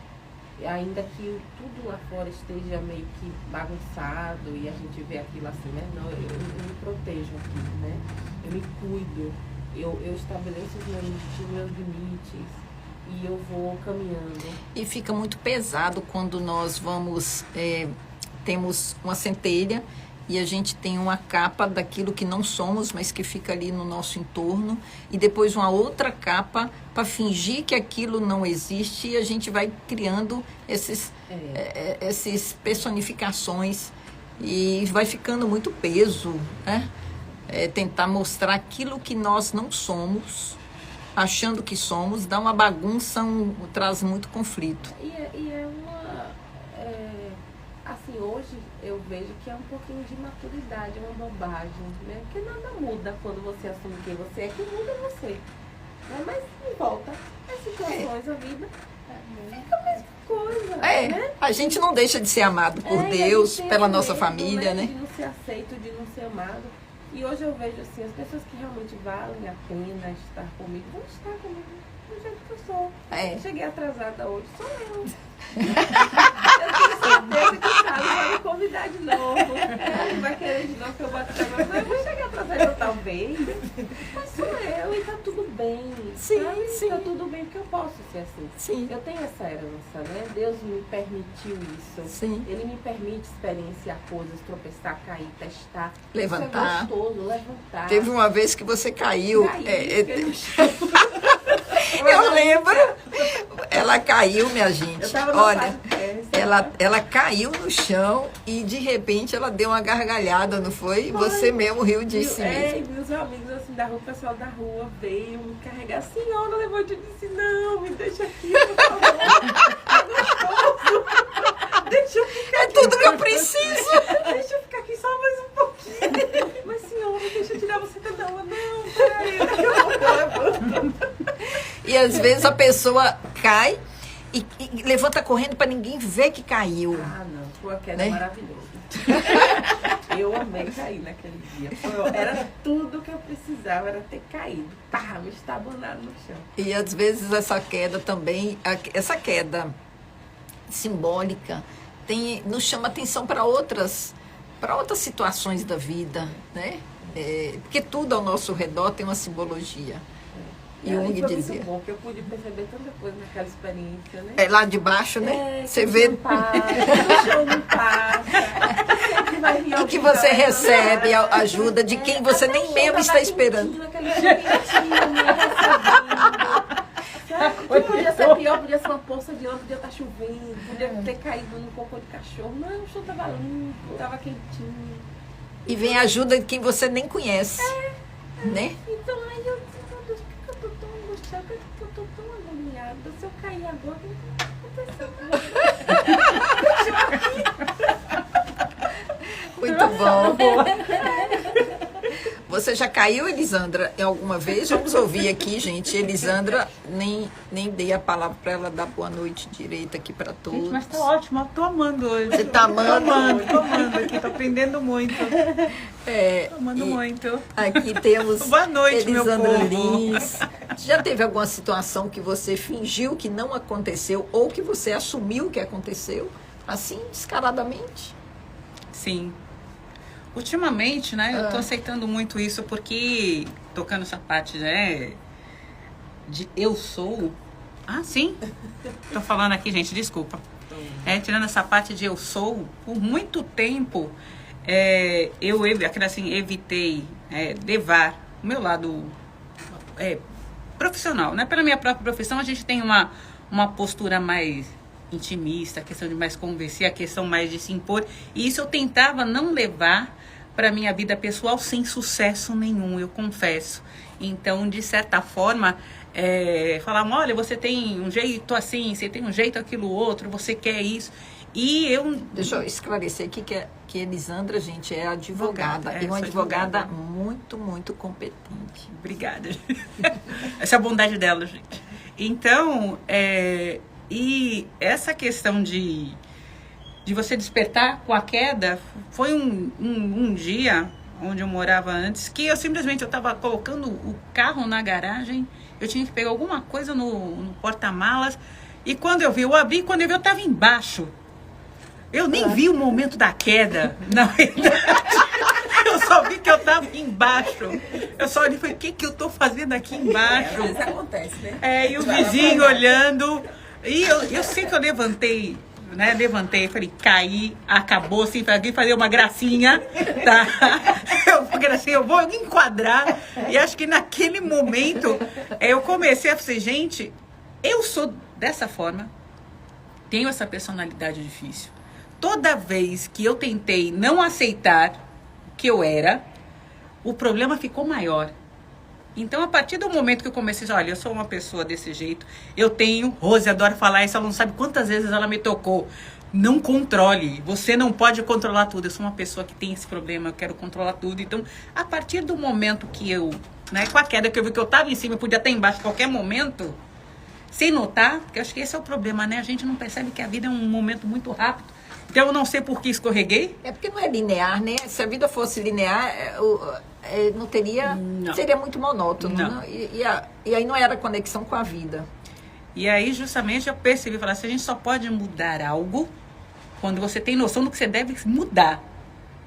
Ainda que tudo lá fora esteja meio que bagunçado e a gente vê aquilo assim, né? Não, eu me protejo aqui, né? Eu me cuido, eu estabeleço os meus limites e eu vou caminhando. E fica muito pesado quando nós temos uma centelha e a gente tem uma capa daquilo que não somos, mas que fica ali no nosso entorno, e depois uma outra capa para fingir que aquilo não existe, e a gente vai criando essas personificações e vai ficando muito peso, né? Tentar mostrar aquilo que nós não somos, achando que somos, dá uma bagunça, traz muito conflito. Assim, hoje eu vejo que é um pouquinho de maturidade, uma bobagem, né? Porque nada muda quando você assume quem você é, quem muda é você. Né? Mas em volta, as situações, a vida, fica a mesma coisa. Né? A gente não deixa de ser amado por Deus, pela nossa família, né? De não ser aceito, de não ser amado. E hoje eu vejo assim, as pessoas que realmente valem a pena estar comigo, vão estar comigo do jeito que eu sou. Eu cheguei atrasada hoje, sou eu. Eu tenho certeza que o Carlos vai me convidar de novo. Ele vai querer de novo que eu bata agora. Eu vou chegar atrasada talvez. Mas sou eu e tá tudo bem. Sim, sabe? sim. Tá tudo bem porque eu posso ser assim. Sim. Eu tenho essa herança, né? Deus me permitiu isso. Sim. Ele me permite experienciar coisas, tropeçar, cair, testar. Levantar. Isso é gostoso, levantar. Teve uma vez que você caiu. Eu Eu lembro. Ela caiu, minha gente. Olha, ela caiu no chão e de repente ela deu uma gargalhada, não foi? Você mesmo riu disso mesmo. Meus amigos assim da rua, o pessoal da rua veio me carregar. A senhora levou e disse: não, me deixa aqui, por favor. É gostoso. Deixa eu ficar aqui. É tudo que eu preciso. Deixa eu ficar aqui só mais um pouco. Mas senhora, deixa eu tirar você cada uma. Não, peraí. E às vezes a pessoa cai e levanta correndo para ninguém ver que caiu. Ah, não. Foi uma queda Né? maravilhosa. Eu amei cair naquele dia. Era tudo que eu precisava, era ter caído. Pá, me estabanado no chão. E às vezes essa queda também, essa queda simbólica, nos chama atenção para outras situações da vida, né? Porque tudo ao nosso redor tem uma simbologia. E Ali Jung foi dizia. muito bom, porque eu pude perceber tanta coisa naquela experiência, né? É lá de baixo, né? Você que vê. não passa, o show não passa. Sempre vai vir E alguém que você dar uma recebe a cantada. ajuda de quem você Até nem o show mesmo tava está esperando. quentinho, aquele show quentinho, me recebendo. Sabe? Que podia ser pior, podia ser uma poça de lama, podia estar chovendo, podia ter caído no cocô de cachorro. Não, o show tava limpo, tava quentinho. E vem a ajuda de quem você nem conhece. Né? Então aí eu disse, meu Deus, por que eu tô tão angustiada, por que eu tô tão agoniada? Se eu cair agora, o que aconteceu? Muito bom. Você já caiu, Elisandra, alguma vez? Vamos ouvir aqui, gente. Elisandra, nem dei a palavra para ela dar boa noite direita aqui para todos. Gente, mas tá ótimo, eu tô amando hoje. Você tá amando? Tô amando aqui, tô aprendendo muito. Tô amando muito. Aqui temos Boa noite, meu Elisandra povo. Lins. Já teve alguma situação que você fingiu que não aconteceu ou que você assumiu que aconteceu, assim, descaradamente? Sim. Ultimamente, né, eu tô aceitando muito isso porque, tocando essa parte, né, de eu sou... Ah, sim. Tô falando aqui, gente, desculpa. Tirando essa parte de eu sou, por muito tempo, evitei levar o meu lado profissional, né? Pela minha própria profissão, a gente tem uma postura mais intimista, a questão de mais convencer, a questão mais de se impor. E isso eu tentava não levar para minha vida pessoal sem sucesso nenhum, eu confesso. Então, de certa forma, falavam, olha, você tem um jeito assim, você tem um jeito aquilo outro, você quer isso. E eu... Deixa eu esclarecer aqui que Elisandra, gente, é advogada. E uma sou advogada muito, muito competente. Obrigada. Essa é a bondade dela, gente. Então, e essa questão de você despertar com a queda, foi um dia onde eu morava antes, que eu simplesmente estava colocando o carro na garagem, eu tinha que pegar alguma coisa no porta-malas, e quando eu abri, quando eu estava embaixo. Eu nem vi o momento da queda, na verdade. Eu só vi que eu estava embaixo. Eu só olhei e falei, o que eu estou fazendo aqui embaixo? Às vezes acontece, né? E o vizinho olhando. E eu sei que eu levantei, né? Levantei, falei, caí, acabou, assim, alguém fazer uma gracinha, tá? Eu vou enquadrar. E acho que naquele momento eu comecei a dizer, gente, eu sou dessa forma, tenho essa personalidade difícil. Toda vez que eu tentei não aceitar o que eu era, o problema ficou maior. Então, a partir do momento que eu comecei a dizer, olha, eu sou uma pessoa desse jeito, eu tenho, Rose adora falar isso, ela não sabe quantas vezes ela me tocou. Não controle, você não pode controlar tudo. Eu sou uma pessoa que tem esse problema, eu quero controlar tudo. Então, a partir do momento que eu, né, com a queda que eu vi que eu estava em cima, eu podia estar embaixo a qualquer momento, sem notar, porque eu acho que esse é o problema, né? A gente não percebe que a vida é um momento muito rápido. Então, eu não sei por que escorreguei. É porque não é linear, né? Se a vida fosse linear, não teria... Não. Seria muito monótono. Não. Não? E aí não era conexão com a vida. E aí, justamente, eu percebi, falar assim, a gente só pode mudar algo quando você tem noção do que você deve mudar.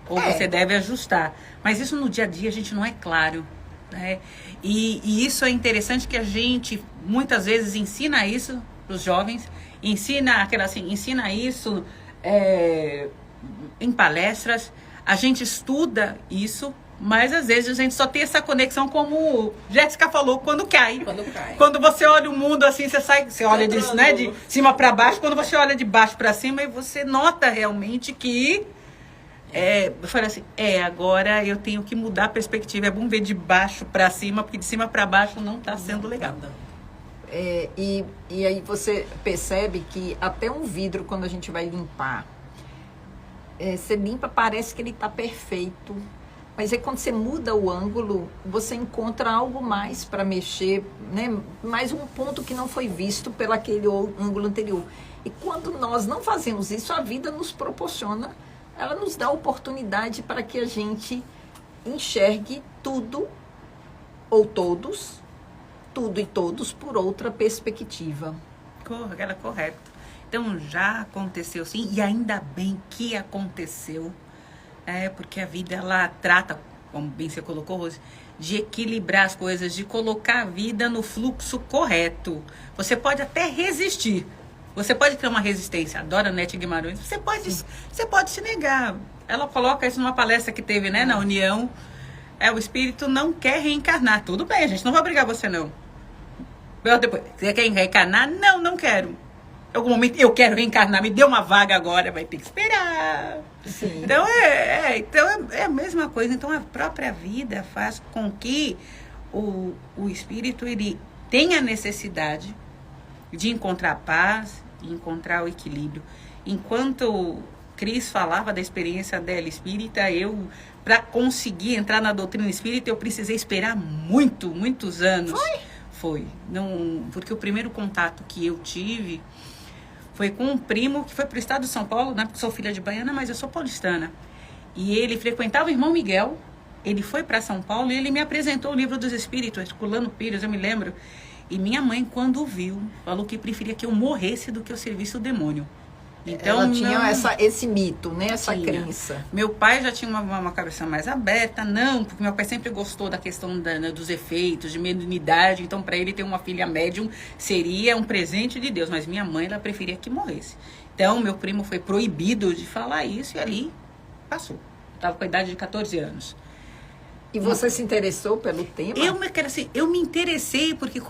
Ou você deve ajustar. Mas isso no dia a dia a gente não é claro. Né? E isso é interessante que a gente, muitas vezes, ensina isso para os jovens. Ensina isso em palestras. A gente estuda isso. Mas às vezes a gente só tem essa conexão, como Jéssica falou, quando cai. Quando você olha o mundo assim, você olha de cima para baixo, quando você olha de baixo para cima, e você nota realmente que eu falei assim, agora eu tenho que mudar a perspectiva. É bom ver de baixo para cima, porque de cima para baixo não está sendo legal. E aí você percebe que até um vidro, quando a gente vai limpar, você limpa, parece que ele está perfeito. Mas é quando você muda o ângulo, você encontra algo mais para mexer, né? Mais um ponto que não foi visto pelo aquele ângulo anterior. E quando nós não fazemos isso, a vida nos proporciona, ela nos dá oportunidade para que a gente enxergue tudo ou todos, tudo e todos por outra perspectiva. Ela é correta. Então já aconteceu sim, e ainda bem que aconteceu. Porque a vida, ela trata, como bem você colocou, Rose, de equilibrar as coisas, de colocar a vida no fluxo correto. Você pode até resistir, você pode ter uma resistência. Adoro a Nete Guimarães, você pode se negar. Ela coloca isso numa palestra que teve, né, na União. O espírito não quer reencarnar. Tudo bem, a gente não vai obrigar você, não. Depois, você quer reencarnar? Não, não quero. Em algum momento eu quero reencarnar, me deu uma vaga agora, vai ter que esperar. Sim. Então é a mesma coisa. Então a própria vida faz com que o espírito ele tenha necessidade de encontrar paz, de encontrar o equilíbrio. Enquanto Cris falava da experiência dela espírita, para conseguir entrar na doutrina espírita, eu precisei esperar muitos anos. Foi. Não, porque o primeiro contato que eu tive foi com um primo que foi para o estado de São Paulo, né? Porque sou filha de baiana, mas eu sou paulistana. E ele frequentava o irmão Miguel, ele foi para São Paulo e ele me apresentou o livro dos Espíritos, Herculano Pires, eu me lembro. E minha mãe, quando viu, falou que preferia que eu morresse do que eu servisse o demônio. Então, ela tinha esse mito, né? Essa crença. Meu pai já tinha uma cabeça mais aberta, porque meu pai sempre gostou da questão dos efeitos, de mediunidade. Então, para ele ter uma filha médium seria um presente de Deus. Mas minha mãe, ela preferia que morresse. Então, meu primo foi proibido de falar isso e ali passou. Estava com a idade de 14 anos. E você se interessou pelo tema? Eu me interessei porque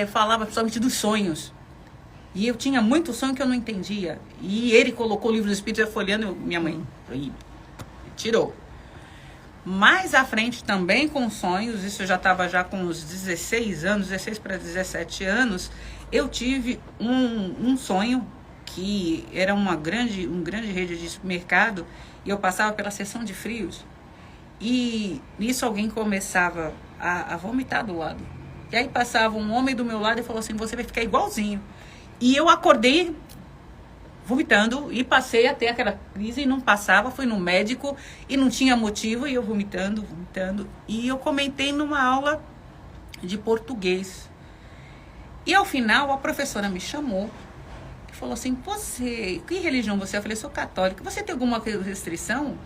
falava principalmente dos sonhos. E eu tinha muito sonho que eu não entendia. E ele colocou o livro do Espírito, eu folheando, minha mãe tirou. Mais à frente também com sonhos, isso eu já estava já com uns 16 para 17 anos, eu tive um sonho que era um grande rede de supermercado e eu passava pela seção de frios e nisso alguém começava a vomitar do lado. E aí passava um homem do meu lado e falou assim, você vai ficar igualzinho. E eu acordei vomitando e passei até aquela crise e não passava, fui no médico e não tinha motivo e eu vomitando. E eu comentei numa aula de português. E ao final a professora me chamou e falou assim, que religião você é? Eu falei, sou católica. Você tem alguma restrição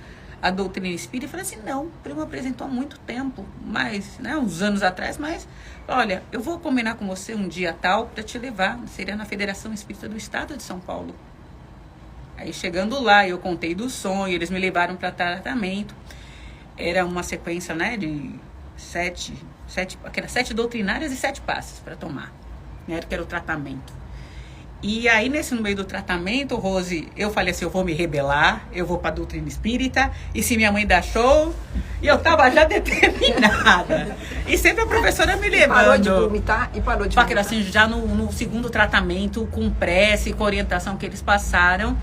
à doutrina espírita? Eu falei assim, não, o primo apresentou há muito tempo, mas, né, uns anos atrás, mas... Olha, eu vou combinar com você um dia tal para te levar. Seria na Federação Espírita do Estado de São Paulo. Aí chegando lá, eu contei do sonho, eles me levaram para tratamento. Era uma sequência, né, de 7 doutrinárias e 7 passes para tomar. Né, que era o tratamento. E aí, no meio do tratamento, Rose, eu falei assim, eu vou me rebelar, eu vou para a doutrina espírita, e se minha mãe dá show, e eu tava já determinada. E sempre a professora me levando. Parou de vomitar e parou de vomitar. Assim, já no segundo tratamento, com prece, com orientação que eles passaram,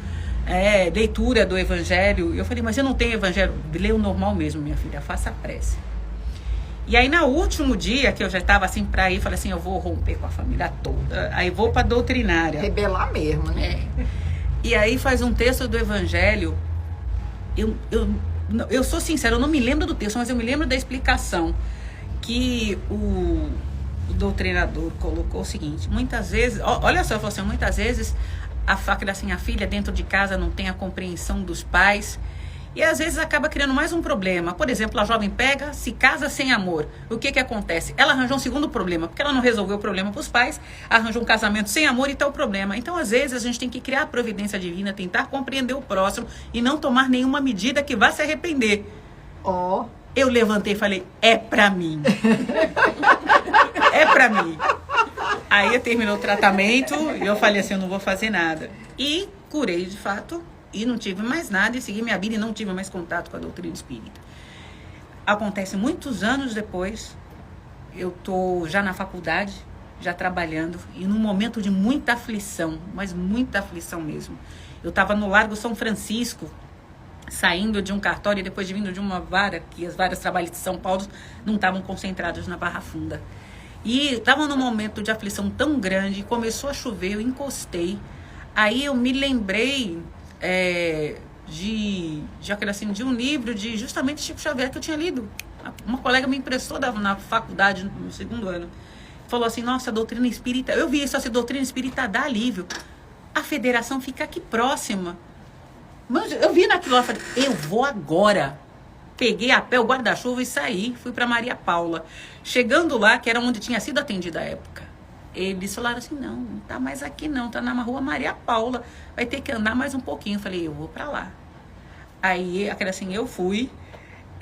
leitura do evangelho. Eu falei, mas eu não tenho evangelho. Lê o normal mesmo, minha filha, faça a prece. E aí, no último dia, que eu já estava assim para ir, falei assim, eu vou romper com a família toda. Aí vou para doutrinária. Rebelar mesmo, né? E aí faz um texto do evangelho. Eu sou sincera, eu não me lembro do texto, mas eu me lembro da explicação que o doutrinador colocou o seguinte, muitas vezes, olha só, falou assim, muitas vezes a filha dentro de casa não tem a compreensão dos pais e às vezes acaba criando mais um problema. Por exemplo, a jovem se casa sem amor. O que acontece? Ela arranjou um segundo problema, porque ela não resolveu o problema para os pais, arranjou um casamento sem amor e tá o problema. Então, às vezes, a gente tem que criar a providência divina, tentar compreender o próximo e não tomar nenhuma medida que vá se arrepender. Eu levantei e falei, é pra mim. É pra mim. Aí terminou o tratamento e eu falei assim, eu não vou fazer nada. E curei de fato. E não tive mais nada, e segui minha vida e não tive mais contato com a doutrina espírita. Acontece muitos anos depois, eu tô já na faculdade, já trabalhando, e num momento de muita aflição, mas muita aflição mesmo. Eu estava no Largo São Francisco, saindo de um cartório e depois de vindo de uma vara, que as varas trabalhistas de São Paulo não estavam concentradas na Barra Funda. E estava num momento de aflição tão grande, começou a chover, eu encostei. Aí eu me lembrei de um livro de justamente Chico Xavier que eu tinha lido. Uma colega me emprestou na faculdade, no 2º ano. Falou assim, nossa, a doutrina espírita... Eu vi isso, essa doutrina espírita dá alívio. A federação fica aqui próxima. Mas eu vi naquilo lá, falei, eu vou agora. Peguei a pé o guarda-chuva e saí. Fui para Maria Paula. Chegando lá, que era onde tinha sido atendida à época. Eles falaram assim, não tá mais aqui não, tá na rua Maria Paula. Vai ter que andar mais um pouquinho. Eu falei, eu vou para lá. Aí, assim, eu fui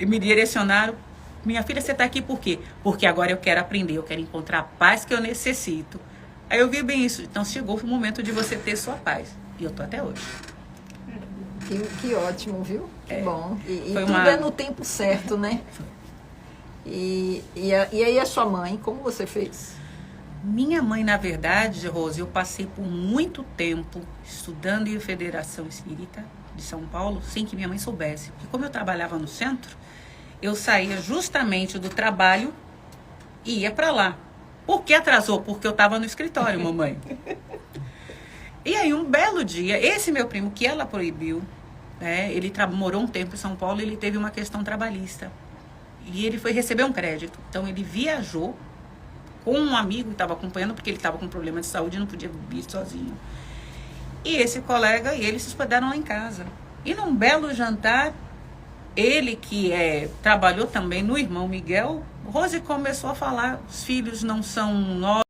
e me direcionaram. Minha filha, você tá aqui por quê? Porque agora eu quero aprender, eu quero encontrar a paz que eu necessito. Aí eu vi bem isso. Então chegou o momento de você ter sua paz. E eu tô até hoje. Que ótimo, viu? Que bom. E tudo uma... é no tempo certo, né? E aí a sua mãe, como você fez? Minha mãe, na verdade, Rose, eu passei por muito tempo estudando em Federação Espírita de São Paulo, sem que minha mãe soubesse. Porque como eu trabalhava no centro, eu saía justamente do trabalho e ia para lá. Por que atrasou? Porque eu estava no escritório, mamãe. E aí, um belo dia, esse meu primo, que ela proibiu, né, ele morou um tempo em São Paulo e ele teve uma questão trabalhista. E ele foi receber um crédito. Então, ele viajou com um amigo que estava acompanhando, porque ele estava com problema de saúde e não podia vir sozinho. E esse colega e ele se hospedaram lá em casa. E num belo jantar, ele que trabalhou também no irmão Miguel, Rose começou a falar, os filhos não são nossos.